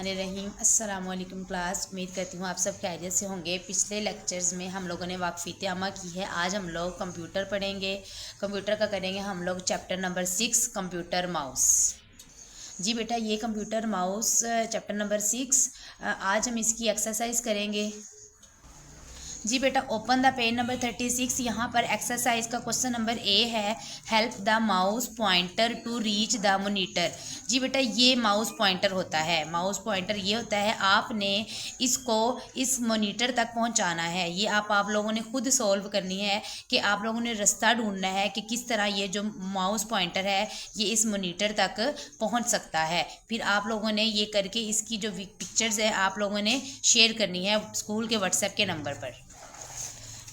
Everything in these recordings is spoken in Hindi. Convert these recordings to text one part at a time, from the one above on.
रहीम अस्सलाम वालेकुम क्लास। उम्मीद करती हूँ आप सब खैरियत से होंगे। पिछले लेक्चर्स में हम लोगों ने वाकफियत आमा की है। आज हम लोग कंप्यूटर पढ़ेंगे। कंप्यूटर का करेंगे हम लोग चैप्टर नंबर 6 कंप्यूटर माउस। जी बेटा, ये कंप्यूटर माउस चैप्टर नंबर 6 आज हम इसकी एक्सरसाइज करेंगे। जी बेटा, ओपन द पेज नंबर 36। यहाँ पर एक्सरसाइज का क्वेश्चन नंबर ए है, help the mouse pointer to reach the monitor. जी बेटा, ये माउस पॉइंटर होता है। माउस पॉइंटर ये होता है, आपने इसको इस मोनीटर तक पहुँचाना है। ये आप लोगों ने खुद सॉल्व करनी है कि आप लोगों ने रास्ता ढूंढना है कि किस तरह ये जो माउस पॉइंटर है ये इस मोनीटर तक पहुँच सकता है। फिर आप लोगों ने ये करके इसकी जो पिक्चर्स है आप लोगों ने शेयर करनी है स्कूल के व्हाट्सएप के नंबर पर।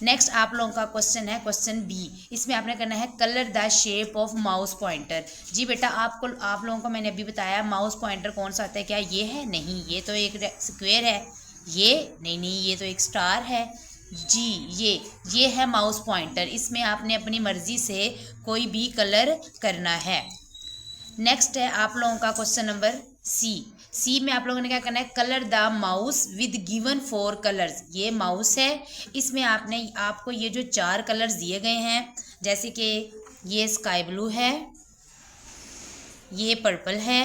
नेक्स्ट आप लोगों का क्वेश्चन है क्वेश्चन बी। इसमें आपने करना है colour the shape of mouse pointer. जी बेटा, आप लोगों को मैंने अभी बताया माउस पॉइंटर कौन सा आता है। क्या ये है? नहीं, ये तो एक स्क्वायर है। ये नहीं, ये तो एक स्टार है। जी ये है माउस पॉइंटर। इसमें आपने अपनी मर्जी से कोई भी कलर करना है। नेक्स्ट है आप लोगों का क्वेश्चन नंबर सी में आप लोगों ने क्या करना है, colour the mouse with given 4 colours. ये माउस है, इसमें आपको ये जो 4 कलर्स दिए गए हैं, जैसे कि ये स्काई ब्लू है, ये पर्पल है,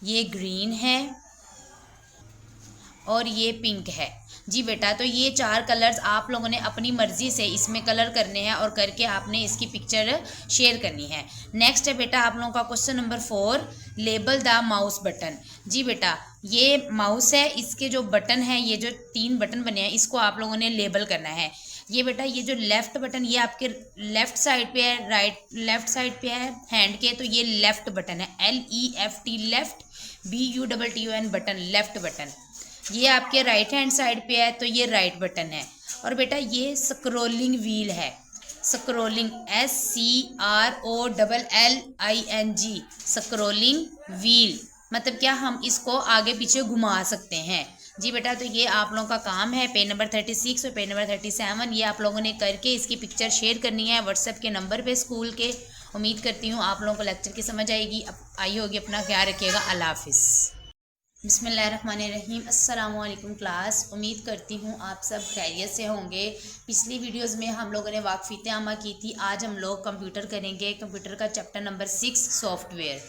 ये ग्रीन है और ये पिंक है। जी बेटा, तो ये 4 कलर्स आप लोगों ने अपनी मर्जी से इसमें कलर करने हैं और करके आपने इसकी पिक्चर शेयर करनी है। नेक्स्ट है बेटा आप लोगों का question number 4, label the mouse button. जी बेटा, ये माउस है, इसके जो बटन है, ये जो 3 बटन बने हैं, इसको आप लोगों ने लेबल करना है। ये बेटा, ये जो लेफ्ट बटन ये आपके लेफ्ट साइड पे है, लेफ्ट साइड पे है हैंड के, तो ये लेफ्ट बटन है, LEFT left, BUTTON button, left button. ये आपके राइट हैंड साइड पे है तो ये राइट बटन है। और बेटा ये स्क्रोलिंग व्हील है, स्क्रोलिंग SCROLLING, स्क्रोलिंग व्हील मतलब क्या, हम इसको आगे पीछे घुमा सकते हैं। जी बेटा, तो ये आप लोगों का काम है। पेज नंबर 36 और पेज नंबर 37 ये आप लोगों ने करके इसकी पिक्चर शेयर करनी है व्हाट्सएप के नंबर पे स्कूल के। उम्मीद करती हूँ आप लोगों को लेक्चर की समझ आई होगी। अपना ख्याल रखिएगा। अल्लाह हाफिज़। बिस्मिल्लाहिर्रहमानिर्रहीम। अस्सलाम वालेकुम क्लास। उम्मीद करती हूँ आप सब खैरियत से होंगे। पिछली वीडियोस में हम लोगों ने वाकफियत आमा की थी। आज हम लोग कंप्यूटर करेंगे। कंप्यूटर का चैप्टर नंबर 6 सॉफ्टवेयर।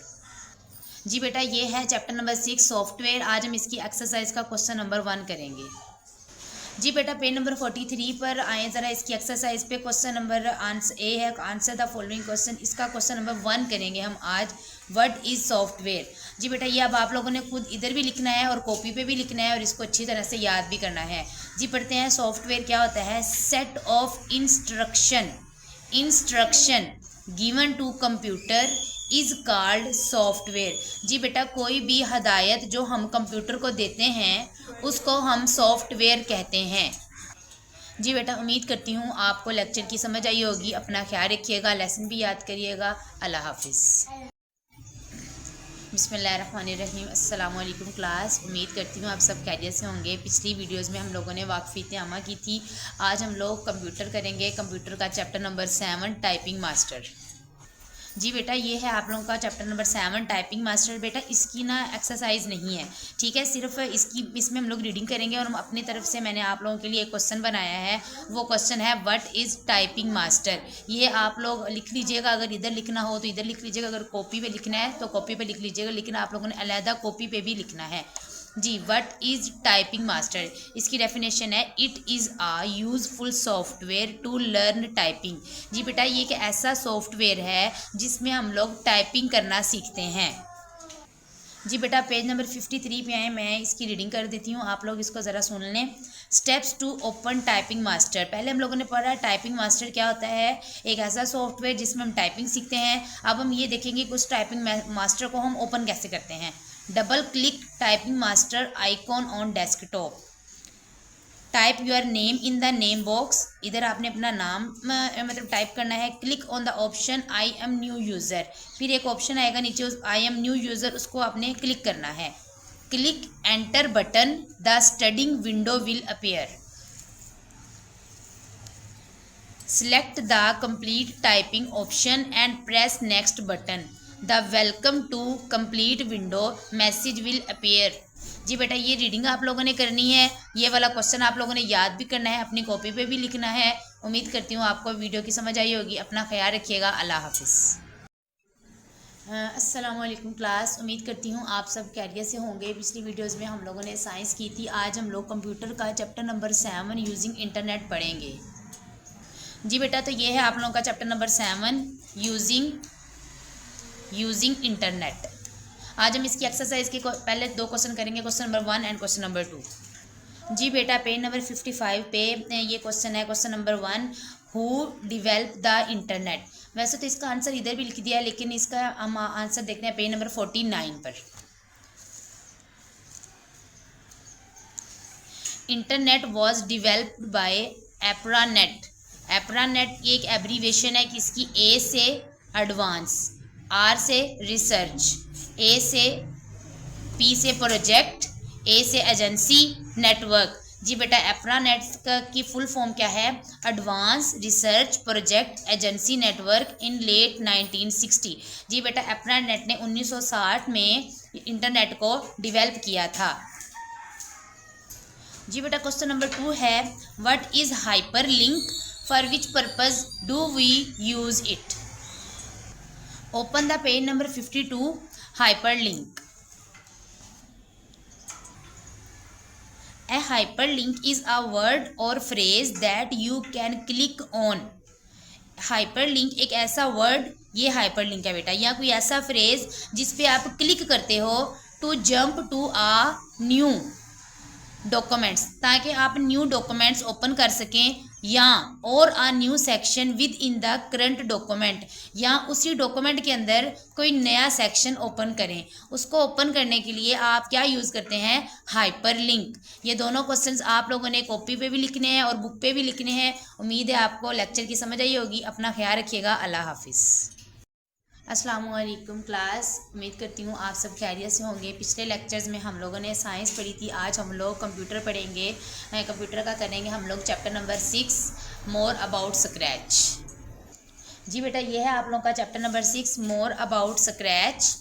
जी बेटा, ये है चैप्टर नंबर 6 सॉफ्टवेयर। आज हम इसकी एक्सरसाइज का क्वेश्चन नंबर 1 करेंगे। जी बेटा, पेज नंबर 43 पर आए ज़रा। इसकी एक्सरसाइज पे क्वेश्चन नंबर आंसर ए है, आंसर द फॉलोइंग क्वेश्चन। इसका क्वेश्चन नंबर 1 करेंगे हम आज। What is software. जी बेटा, ये अब आप लोगों ने खुद इधर भी लिखना है और कॉपी पे भी लिखना है और इसको अच्छी तरह से याद भी करना है। जी पढ़ते हैं। सॉफ्टवेयर क्या होता है, set of instruction given to computer is called software. जी बेटा, कोई भी हदायत जो हम कंप्यूटर को देते हैं उसको हम सॉफ्टवेयर कहते हैं। जी बेटा, उम्मीद करती हूँ आपको लेक्चर की समझ आई होगी। अपना ख्याल रखिएगा, लेसन भी याद करिएगा। अल्लाह हाफिज़। बिस्मिल्लाहिर्रहमानिर्रहीम। अस्सलाम वालेकुम क्लास। उम्मीद करती हूँ आप सब खैरियत से होंगे। पिछली वीडियोस में हम लोगों ने वाकफियत आमा की थी। आज हम लोग कंप्यूटर करेंगे। कंप्यूटर का चैप्टर नंबर 7 टाइपिंग मास्टर। जी बेटा, ये है आप लोगों का चैप्टर नंबर 7 टाइपिंग मास्टर। बेटा, इसकी ना एक्सरसाइज नहीं है, ठीक है, सिर्फ इसमें हम लोग रीडिंग करेंगे और हम अपनी तरफ से मैंने आप लोगों के लिए एक क्वेश्चन बनाया है। वो क्वेश्चन है व्हाट इज़ टाइपिंग मास्टर। ये आप लोग लिख लीजिएगा। अगर इधर लिखना हो तो इधर लिख लीजिएगा, अगर कॉपी पे लिखना है तो कॉपी पे लिख लीजिएगा, लेकिन आप लोगों ने अलहदा कॉपी पे भी लिखना है। जी, व्हाट इज़ टाइपिंग मास्टर। इसकी डेफिनेशन है, it is a useful software to learn typing. जी बेटा, ये एक ऐसा सॉफ्टवेयर है जिसमें हम लोग टाइपिंग करना सीखते हैं। जी बेटा, पेज नंबर 53 पे आए। मैं इसकी रीडिंग कर देती हूँ, आप लोग इसको ज़रा सुन लें। Steps to open Typing Master. पहले हम लोगों ने पढ़ा टाइपिंग मास्टर क्या होता है, एक ऐसा सॉफ्टवेयर जिसमें हम टाइपिंग सीखते हैं। अब हम ये देखेंगे कि उस टाइपिंग मास्टर को हम ओपन कैसे करते हैं। Double click typing master icon on desktop. Type your name in the name box. इधर आपने अपना नाम मतलब टाइप करना है। Click on the option I am new user. फिर एक ऑप्शन आएगा नीचे, आई एम न्यू यूज़र, उसको आपने क्लिक करना है। Click enter button, the starting window will appear. Select the complete typing option and press next button. The welcome to complete window message will appear. जी बेटा ये रीडिंग आप लोगों ने करनी है, ये वाला क्वेश्चन आप लोगों ने याद भी करना है, अपनी कॉपी पे भी लिखना है। उम्मीद करती हूँ आपको वीडियो की समझ आई होगी। अपना ख्याल रखिएगा। अल्लाह हाफिज़। अस्सलामुअलैकुम क्लास, उम्मीद करती हूँ आप सब खैरियत से होंगे। पिछली वीडियोस में हम लोगों ने साइंस की थी, आज हम लोग कंप्यूटर का चैप्टर नंबर 7 यूजिंग इंटरनेट पढ़ेंगे। जी बेटा तो ये है आप लोगों का चैप्टर नंबर 7 यूजिंग इंटरनेट। आज हम इसकी एक्सरसाइज के पहले 2 क्वेश्चन करेंगे, question number 1 and question number 2। जी बेटा पेज नंबर 55 पे ये क्वेश्चन है, question number 1, who develop the internet. वैसे तो इसका आंसर इधर भी लिख दिया है, लेकिन इसका हम आंसर देखते हैं पेज नंबर 49 पर। Internet was developed by ARPANET. ARPANET एक एब्रीवेशन है किसकी, ए से एडवांस, आर से रिसर्च, ए से पी से प्रोजेक्ट, ए से एजेंसी, नेटवर्क। जी बेटा एप्रानेट की फुल फॉर्म क्या है, advance research project agency network in late 1960। जी बेटा एप्रानेट ने 1960 में इंटरनेट को डिवेल्प किया था। जी बेटा क्वेश्चन नंबर 2 है, what is hyperlink, for which purpose do we use it. Open the page number 52, hyperlink. A hyperlink is a word or phrase that you can click on. hyperlink एक ऐसा वर्ड, ये hyperlink है बेटा, या कोई ऐसा फ्रेज जिस पे आप क्लिक करते हो to jump to a new documents, ताकि आप न्यू डॉक्यूमेंट्स ओपन कर सकें, या और a new section within the current document, या उसी डॉक्यूमेंट के अंदर कोई नया सेक्शन ओपन करें। उसको ओपन करने के लिए आप क्या यूज़ करते हैं, हाइपरलिंक। ये दोनों क्वेश्चंस आप लोगों ने कॉपी पे भी लिखने हैं और बुक पे भी लिखने हैं। उम्मीद है आपको लेक्चर की समझ आई होगी। अपना ख्याल रखिएगा। अल्लाह हाफिज़। अस्सलामुअलैकुम क्लास, उम्मीद करती हूँ आप सब खैरियत से होंगे। पिछले लेक्चर्स में हम लोगों ने साइंस पढ़ी थी, आज हम लोग कंप्यूटर पढ़ेंगे। कंप्यूटर का करेंगे हम लोग chapter number 6, more about scratch. जी बेटा ये है आप लोगों का chapter number 6, more about scratch.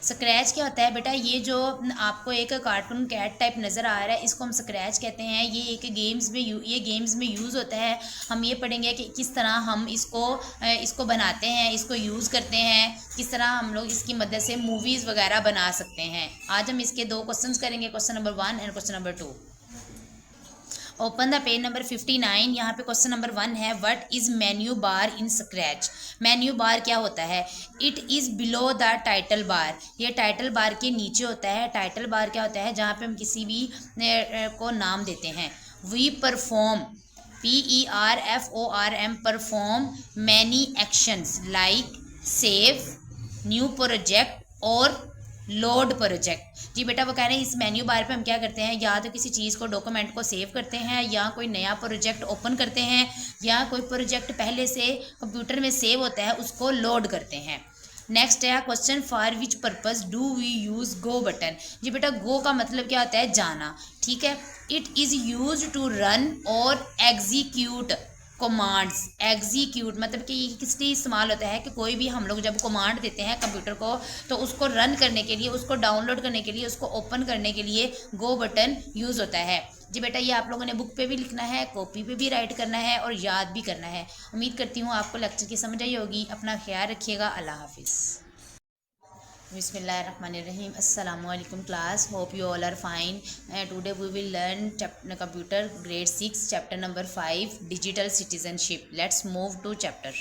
Scratch क्या होता है बेटा, ये जो आपको एक कार्टून कैट टाइप नज़र आ रहा है, इसको हम स्क्रैच कहते हैं। ये एक गेम्स में यूज़ होता है। हम ये पढ़ेंगे कि किस तरह हम इसको बनाते हैं, इसको यूज़ करते हैं, किस तरह हम लोग इसकी मदद से मूवीज़ वगैरह बना सकते हैं। आज हम इसके 2 क्वेश्चंस करेंगे, question number 1 and question number 2। Open the page number 59। यहाँ पे क्वेश्चन नंबर 1 है, what is menu bar in scratch. Menu bar क्या होता है, it is below the title bar. ये टाइटल बार के नीचे होता है। टाइटल बार क्या होता है, जहाँ पे हम किसी भी को नाम देते हैं। We perform, PERFORM, perform many actions like save, new project और लोड प्रोजेक्ट। जी बेटा वो कह रहे हैं इस मेन्यू बार पे हम क्या करते हैं, या तो किसी चीज़ को डॉक्यूमेंट को सेव करते हैं, या कोई नया प्रोजेक्ट ओपन करते हैं, या कोई प्रोजेक्ट पहले से कंप्यूटर में सेव होता है उसको लोड करते हैं। नेक्स्ट है question, for which purpose do we use go button. जी बेटा गो का मतलब क्या होता है, जाना, ठीक है। It is use to run और एग्जीक्यूट कमांड्स। एग्जीक्यूट मतलब कि ये किस लिए इस्तेमाल होता है कि कोई भी हम लोग जब कमांड देते हैं कंप्यूटर को, तो उसको रन करने के लिए, उसको डाउनलोड करने के लिए, उसको ओपन करने के लिए गो बटन यूज़ होता है। जी बेटा ये आप लोगों ने बुक पे भी लिखना है, कॉपी पे भी राइट करना है और याद भी करना है। उम्मीद करती हूँ आपको लेक्चर की समझ आई होगी। अपना ख्याल रखिएगा। अल्लाह हाफिज़। बिस्मिल्लाहिर्रहमानिर्रहीम। अस्सलामुअलैकुम class, hope you all are fine. Today we will learn computer grade 6 chapter number 5 digital citizenship. Let's move to chapter.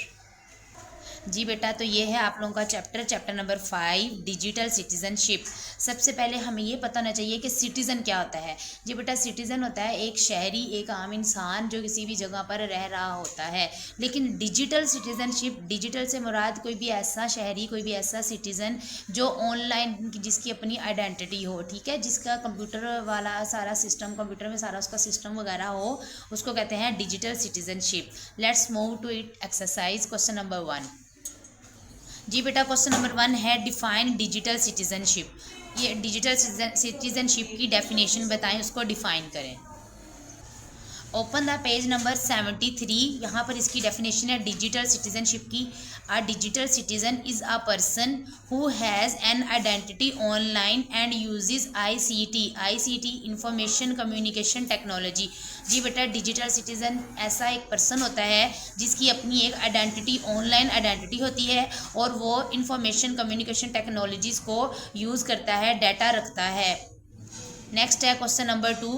जी बेटा तो ये है आप लोगों का चैप्टर नंबर 5 डिजिटल सिटीजनशिप। सबसे पहले हमें ये पता होना चाहिए कि सिटीज़न क्या होता है। जी बेटा सिटीज़न होता है एक शहरी, एक आम इंसान जो किसी भी जगह पर रह रहा होता है। लेकिन डिजिटल सिटीजनशिप, डिजिटल से मुराद कोई भी ऐसा शहरी, कोई भी ऐसा सिटीज़न जो ऑनलाइन, जिसकी अपनी आइडेंटिटी हो, ठीक है, जिसका कंप्यूटर वाला सारा सिस्टम, कंप्यूटर में सारा उसका सिस्टम वगैरह हो, उसको कहते हैं digital citizenship. Let's move to it exercise question number 1। जी बेटा क्वेश्चन नंबर 1 है, डिफाइन डिजिटल सिटीजनशिप। ये डिजिटल सिटीजनशिप की डेफिनेशन बताएं, उसको डिफाइन करें। Open the page number 73। यहाँ पर इसकी डेफिनेशन है डिजिटल सिटीजनशिप की। A digital citizen is a person who has an identity online and uses ICT information communication technology. जी बेटा, डिजिटल सिटीज़न ऐसा एक पर्सन होता है जिसकी अपनी एक आइडेंटिटी ऑनलाइन आइडेंटिटी होती है और वो इंफॉर्मेशन कम्युनिकेशन टेक्नोलॉजीज़ को यूज़ करता है, डाटा रखता है। नेक्स्ट है question number 2।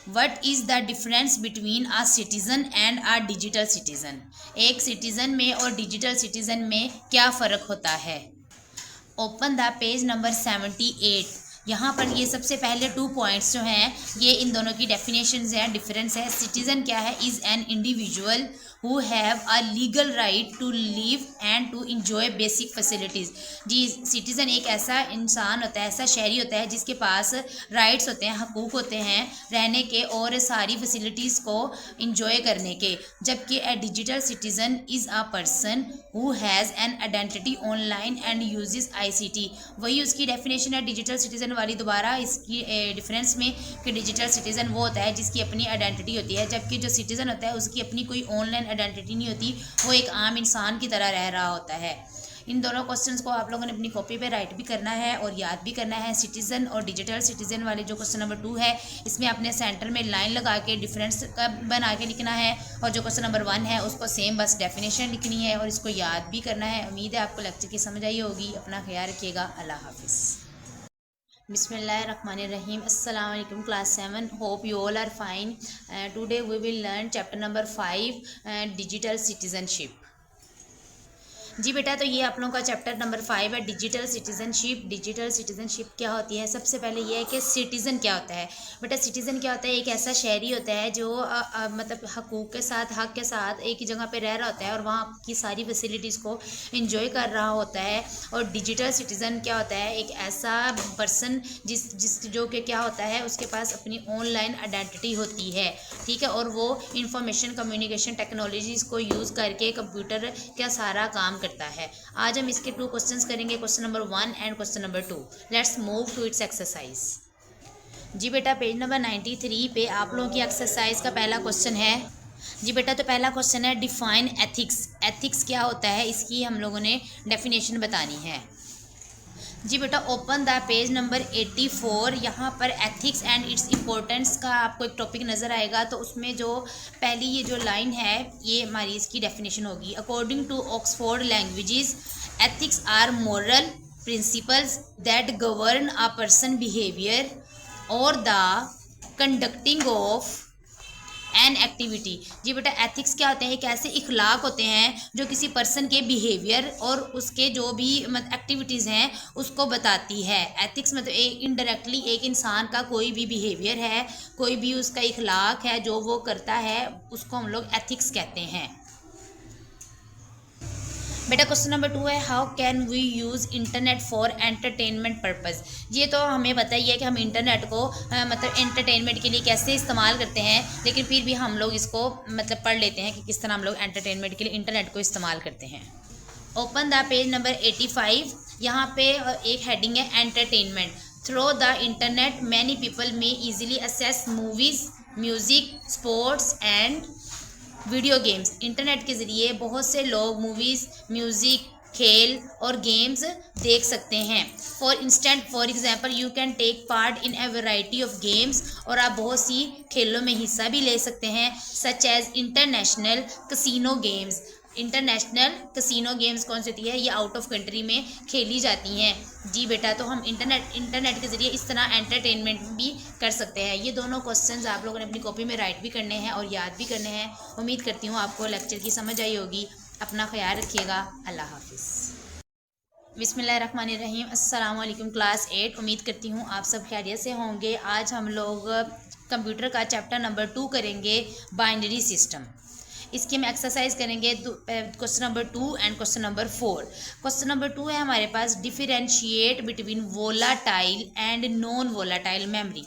What is the difference between a citizen and a digital citizen. एक सिटीज़न में और डिजिटल सिटीज़न में क्या फ़र्क होता है। Open the page number 78। यहाँ पर ये सबसे पहले 2 पॉइंट्स जो हैं ये इन दोनों की डेफिनेशंस हैं, डिफरेंस है। सिटीज़न क्या है, is an individual who have a legal right to live and to enjoy basic facilities. जी, सिटीज़न एक ऐसा इंसान होता है, ऐसा शहरी होता है जिसके पास राइट्स होते हैं, हकूक़ होते हैं रहने के और सारी फैसिलिटीज़ को इंजॉय करने के। जबकि a digital citizen is a person who has an identity online and uses ICT। वही उसकी डेफिनेशन है डिजिटल सिटीज़न वाली दोबारा इसकी डिफरेंस में कि डिजिटल सिटीज़न वो होता है जिसकी अपनी आइडेंटिटी होती है, जबकि जो सिटीज़न होता है उसकी अपनी कोई ऑनलाइन आइडेंटिटी नहीं होती, वो एक आम इंसान की तरह रह रहा होता है। इन दोनों क्वेश्चंस को आप लोगों ने अपनी कॉपी पे राइट भी करना है और याद भी करना है। सिटीज़न और डिजिटल सिटीज़न वाले जो क्वेश्चन नंबर 2 है इसमें अपने सेंटर में लाइन लगा के डिफरेंस का बना के लिखना है और जो क्वेश्चन नंबर 1 है उसको सेम बस डेफिनेशन लिखनी है और इसको याद भी करना है। उम्मीद है आपको लेक्चर की समझ आई होगी। अपना ख्याल रखिएगा। अल्लाह हाफिज़। बिस्मिल्लाहिर्रहमानिर्रहीम। अस्सलाम वालेकुम class 7। Hope you all are fine. Today we will learn chapter number 5 digital citizenship. जी बेटा, तो ये आप लोगों का चैप्टर नंबर 5 है डिजिटल सिटीज़नशिप। डिजिटल सिटीज़नशिप क्या होती है, सबसे पहले ये है कि सिटीज़न क्या होता है। बेटा, सिटीज़न क्या होता है, एक ऐसा शहरी होता है जो मतलब हकूक़ के साथ, हक़ के साथ एक ही जगह पे रह रहा होता है और वहाँ की सारी फैसिलिटीज़ को इंजॉय कर रहा होता है। और डिजिटल सिटीज़न क्या होता है, एक ऐसा पर्सन जिस जो कि क्या होता है उसके पास अपनी ऑनलाइन आइडेंटिटी होती है, ठीक है, और वो इंफॉर्मेशन कम्युनिकेशन टेक्नोलॉजीज़ को यूज़ करके कंप्यूटर का सारा काम करता है। आज हम इसके 2 क्वेश्चंस करेंगे, question number 1 and question number 2। Let's move to its exercise. जी बेटा, पेज नंबर 93 पे आप लोगों की एक्सरसाइज का पहला क्वेश्चन है। जी बेटा, तो पहला क्वेश्चन है डिफाइन एथिक्स। एथिक्स क्या होता है इसकी हम लोगों ने डेफिनेशन बतानी है। जी बेटा, ओपन द पेज नंबर 84। यहाँ पर एथिक्स एंड इट्स इम्पोर्टेंस का आपको एक टॉपिक नज़र आएगा, तो उसमें जो पहली ये जो लाइन है ये हमारी इसकी डेफिनेशन होगी। According to Oxford languages, ethics are moral principles that govern a person behaviour और the conducting of an activity. जी बेटा, एथिक्स क्या होते हैं, एक ऐसे इखलाक होते हैं जो किसी पर्सन के बिहेवियर और उसके जो भी एक्टिविटीज़ हैं उसको बताती है। एथिक्स मतलब एक इनडायरेक्टली एक इंसान का कोई भी बिहेवियर है, कोई भी उसका इखलाक है जो वो करता है, उसको हम लोग एथिक्स कहते हैं। बेटा, क्वेश्चन नंबर 2 है how can we use internet for entertainment purpose. ये तो हमें पता ही है कि हम इंटरनेट को मतलब एंटरटेनमेंट के लिए कैसे इस्तेमाल करते हैं, लेकिन फिर भी हम लोग इसको मतलब पढ़ लेते हैं कि किस तरह हम लोग एंटरटेनमेंट के लिए इंटरनेट को इस्तेमाल करते हैं। Open the page number 85। यहाँ पे एक हेडिंग है entertainment. Through the internet many people may easily access movies, music, sports and video games. Internet के ज़रिए बहुत से लोग मूवीज़, म्यूज़िक, खेल और गेम्स देख सकते हैं। For example you can take part in a variety of games. और आप बहुत सी खेलों में हिस्सा भी ले सकते हैं, such as international casino games. International casino games कौन सी होती है, ये आउट ऑफ कंट्री में खेली जाती हैं। जी बेटा, तो हम इंटरनेट के ज़रिए इस तरह एंटरटेनमेंट भी कर सकते हैं। ये दोनों क्वेश्चंस आप लोगों ने अपनी कॉपी में राइट भी करने हैं और याद भी करने हैं। उम्मीद करती हूँ आपको लेक्चर की समझ आई होगी। अपना ख्याल रखिएगा। अल्लाह हाफिज़। बिस्मिल्लाहिर्रहमानिर्रहीम। अस्सलाम वालेकुम क्लास 8। उम्मीद करती हूँ आप सब खैरियत से होंगे। आज हम लोग कंप्यूटर का चैप्टर नंबर 2 करेंगे, बाइनरी सिस्टम। इसकी हम एक्सरसाइज करेंगे question number 2 and question number 4। Question number 2 है हमारे पास differentiate between volatile and non volatile memory.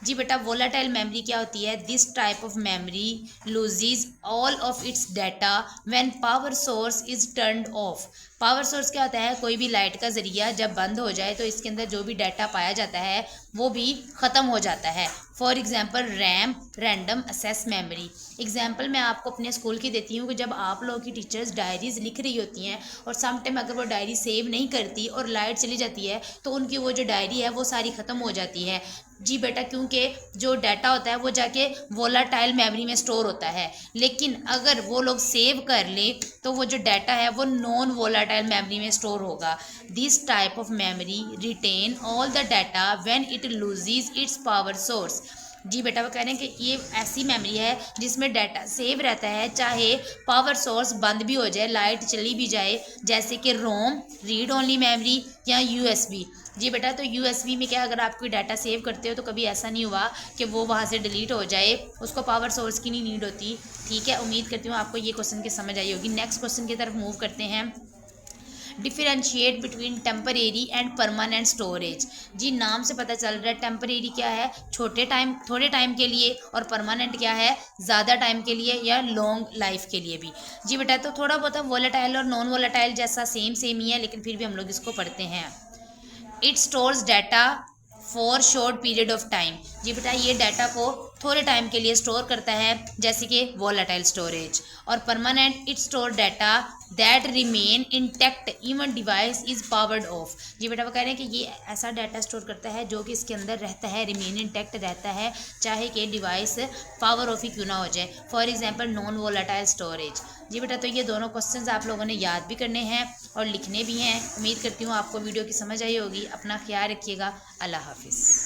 जी बेटा, वोलाटाइल मेमोरी क्या होती है, this type of memory loses all of its data when power source is turned off. Power source क्या होता है, कोई भी लाइट का ज़रिया जब बंद हो जाए तो इसके अंदर जो भी डाटा पाया जाता है वो भी ख़त्म हो जाता है। For example RAM, random access memory. Example मैं आपको अपने स्कूल की देती हूँ कि जब आप लोगों की टीचर्स डायरीज़ लिख रही होती हैं और सम टाइम अगर वो डायरी सेव नहीं करती और लाइट चली जाती है तो उनकी वो जो डायरी है वो सारी ख़त्म हो जाती है। जी बेटा, क्योंकि जो डाटा होता है वो जाके वोलाटाइल मेमोरी में स्टोर होता है, लेकिन अगर वो लोग सेव कर ले तो वो जो डाटा है वो नॉन वोलाटाइल मेमोरी में स्टोर होगा। This type of memory retain all the data when it loses its power source. जी बेटा, वो कह रहे हैं कि ये ऐसी मेमोरी है जिसमें डाटा सेव रहता है चाहे पावर सोर्स बंद भी हो जाए, लाइट चली भी जाए, जैसे कि रोम, रीड ओनली मेमोरी या यूएसबी। जी बेटा, तो यूएसबी में क्या, अगर आप कोई डाटा सेव करते हो तो कभी ऐसा नहीं हुआ कि वो वहाँ से डिलीट हो जाए, उसको पावर सोर्स की नहीं नीड होती। ठीक है, उम्मीद करती हूँ आपको ये क्वेश्चन की समझ आई होगी। नेक्स्ट क्वेश्चन की तरफ मूव करते हैं। Differentiate between temporary and permanent storage. जी नाम से पता चल रहा है टेम्परेरी क्या है, थोड़े टाइम के लिए, और परमानेंट क्या है, ज़्यादा टाइम के लिए या लॉन्ग लाइफ के लिए भी। जी बेटा, तो थोड़ा बहुत वोलेटाइल और नॉन वोलेटाइल जैसा सेम ही है, लेकिन फिर भी हम लोग इसको पढ़ते हैं। It stores data for short period of time. जी बेटा, ये डाटा को थोड़े टाइम के लिए स्टोर करता है, जैसे कि वोलेटाइल स्टोरेज। और permanent, it store data that remain intact even device is powered off. जी बेटा, वो कह रहे हैं कि ये ऐसा डाटा स्टोर करता है जो कि इसके अंदर रहता है, रिमेन इंटैक्ट रहता है, चाहे कि डिवाइस पावर ऑफ ही क्यों ना हो जाए। For example non volatile storage. जी बेटा, तो ये दोनों क्वेश्चंस आप लोगों ने याद भी करने हैं और लिखने भी हैं। उम्मीद करती हूँ आपको वीडियो की समझ आई होगी। अपना ख्याल रखिएगा। अल्लाह हाफिज़।